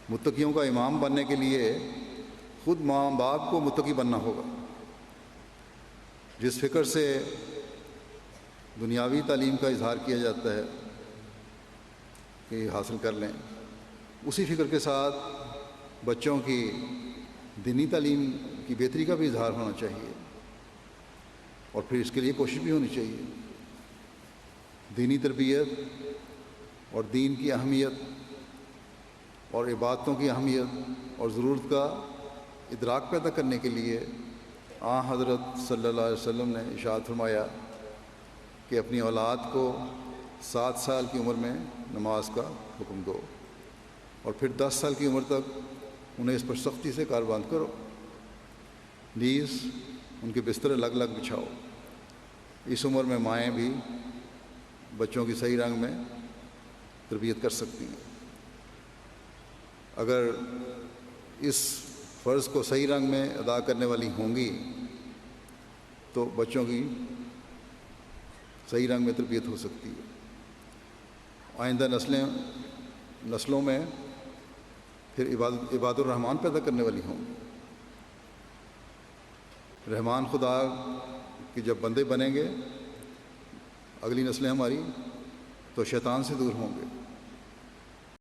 متقیوں کا امام بننے کے لیے خود ماں باپ کو متقی بننا ہوگا۔ جس فکر سے دنیاوی تعلیم کا اظہار کیا جاتا ہے کہ حاصل کر لیں، اسی فکر کے ساتھ بچوں کی دینی تعلیم کی بہتری کا بھی اظہار ہونا چاہیے، اور پھر اس کے لیے کوشش بھی ہونی چاہیے۔ دینی تربیت اور دین کی اہمیت اور عبادتوں کی اہمیت اور ضرورت کا ادراک پیدا کرنے کے لیے حضرت صلی اللہ علیہ وسلم نے ارشاد فرمایا کہ اپنی اولاد کو 7 سال کی عمر میں نماز کا حکم دو، اور پھر 10 سال کی عمر تک انہیں اس پر سختی سے کاربند کرو، نیز ان کے بستر الگ الگ بچھاؤ۔ اس عمر میں مائیں بھی بچوں کی صحیح رنگ میں تربیت کر سکتی ہیں۔ اگر اس فرض کو صحیح رنگ میں ادا کرنے والی ہوں گی تو بچوں کی صحیح رنگ میں تربیت ہو سکتی ہے۔ آئندہ نسلوں میں پھر عباد الرحمن پیدا کرنے والی ہوں گی۔ رحمان خدا کے جب بندے بنیں گے اگلی نسلیں ہماری، تو شیطان سے دور ہوں گے۔